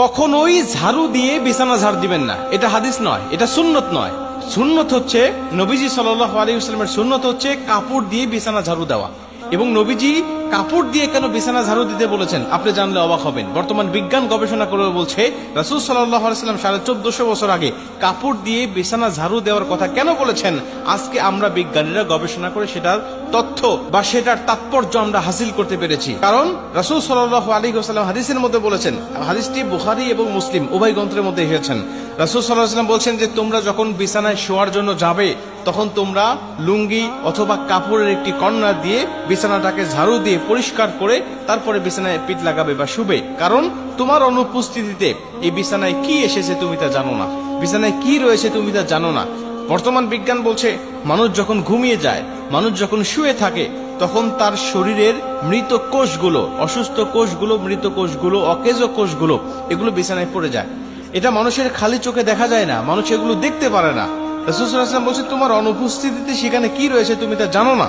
কখনোই ঝাড়ু দিয়ে বিছানা ঝাড় দিবেন না, এটা হাদিস নয়, এটা সুন্নত নয়। সুন্নত হচ্ছে নবীজি সাল্লাল্লাহু আলাইহি ওয়াসাল্লামের সুন্নত হচ্ছে কাপড় দিয়ে বিছানা ঝাড়ু দেওয়া। এবং নবীজি কাপড় দিয়ে কেন বিছানা ঝাড়ু দিতে বলেছেন আপনি জানলে অবাক হবেন। বর্তমান বিজ্ঞান গবেষণা করে বলছে রাসূল সাল্লাল্লাহু আলাইহি ওয়াসাল্লাম 1450 বছর আগে কাপড় দিয়ে বিছানা ঝাড়ু দেওয়ার কথা কেন বলেছেন। আজকে আমরা বিজ্ঞানীরা গবেষণা করে সেটার তথ্য বা সেটার তাৎপর্য আমরা হাসিল করতে পেরেছি। কারণ রাসূল সাল্লাল্লাহু আলাইহি ওয়াসাল্লাম হাদিসের মধ্যে বলেছেন, হাদিসটি বুখারী এবং মুসলিম উভয় গ্রন্থের মধ্যে এসেছেন। রাসূল সাল্লাল্লাহু আলাইহি ওয়াসাল্লাম বলছেন যে তোমরা যখন বিছানায় শোয়ার জন্য যাবে তখন তোমরা লুঙ্গি অথবা কাপড়ের একটি কর্নার দিয়ে বিছানাটাকে ঝাড়ু দিয়ে পরিষ্কার করে তারপরে বিছানায় পিঠ লাগাবে বা শুবে। কারণ তোমার অনুপস্থিতিতে এই বিছানায় কি এসেছে তুমি তা জানো না, বিছানায় কি রয়েছে তুমি তা জানো না। বর্তমান বিজ্ঞান বলছে মানুষ যখন ঘুমিয়ে যায়, মানুষ যখন শুয়ে থাকে তখন তার শরীরের মৃত কোষগুলো, অসুস্থ কোষগুলো, মৃত কোষগুলো, অকেজো কোষগুলো এগুলো বিছানায় পড়ে যায়। এটা মানুষের খালি চোখে দেখা যায় না, মানুষ এগুলো দেখতে পারে না। রাসূল সাল্লাল্লাহু আলাইহি ওয়াসাল্লাম বলছে তোমার অনুপস্থিতিতে সেখানে কি রয়েছে তুমি তা জানো না।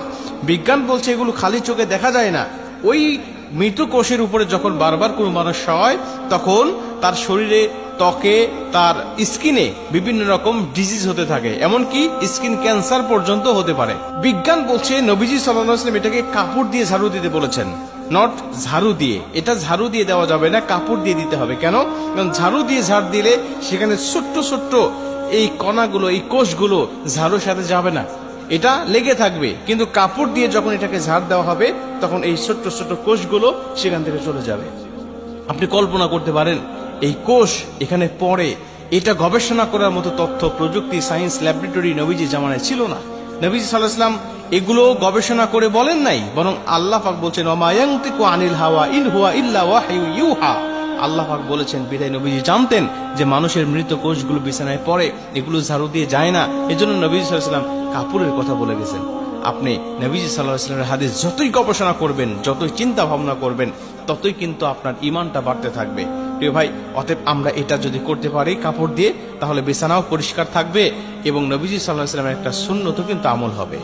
বিজ্ঞান বলছে এগুলো খালি চোখে দেখা যায় না। ওই মৃত কোষের উপরে যখন বারবার কোনো মানুষ শয় তখন তার শরীরে, ত্বকে, তার স্কিনে বিভিন্ন রকম ডিজিজ হতে থাকে, এমনকি স্কিন ক্যান্সার পর্যন্ত হতে পারে। বিজ্ঞান বলছে নবীজি সাল্লাল্লাহু আলাইহি ওয়াসাল্লাম এটাকে কাপড় দিয়ে ঝাড়ু দিতে বলেছেন, নট ঝাড়ু দিয়ে। এটা ঝাড়ু দিয়ে দেওয়া যাবে না, কাপড় দিয়ে দিতে হবে। কেন? কারণ ঝাড়ু দিয়ে ঝাড় দিলে সেখানে ছোট্ট ছোট্ট এই কণাগুলো, এই কোষগুলো ঝাড়ুর সাথে যাবে না, এটা লেগে থাকবে। কিন্তু কাপড় দিয়ে যখন এটাকে ঝাড় দেওয়া হবে তখন এই ছোট্ট ছোট্ট কোষগুলো সেখান থেকে চলে যাবে। আপনি কল্পনা করতে পারেন এই কোষ এখানে পড়ে, এটা গবেষণা করার মতো তথ্য, প্রযুক্তি, সায়েন্স ল্যাবরেটরি নবীজি জামানায় ছিল না। নবীজি সাল্লাল্লাহু আলাইহি ওয়াসাল্লাম এগুলো গবেষণা করে বলেন নাই, বরং আল্লাহ পাক বলছেন ওমা ইয়ানতিকু আনিল হাওয়া ইন হুয়া ইল্লা ওয়াহয়ু ইউহা। আল্লাহ পাক বলেছেন বিদায় নবীজি জানতেন যে মানুষের মৃত কোষগুলো বিছানায় পড়ে, এগুলো ঝাড়ু দিয়ে যায় না। এজন্য নবীজি সাল্লাল্লাহু আলাইহি ওয়াসাল্লাম কাপড়ের কথা বলে গেছেন। আপনি নবীজি সাল্লাল্লাহু আলাইহি ওয়াসাল্লামের হাদিস যতই গবেষণা করবেন, যতই চিন্তা ভাবনা করবেন, ততই কিন্তু আপনার ঈমানটা বাড়তে থাকবে। প্রিয় ভাই, অতএব আমরা এটা যদি করতে পারি কাপড় দিয়ে, তাহলে বিছানাও পরিষ্কার থাকবে এবং নবীজি সাল্লাল্লাহু আলাইহি ওয়াসাল্লামের একটা সুন্নতও কিন্তু আমল হবে।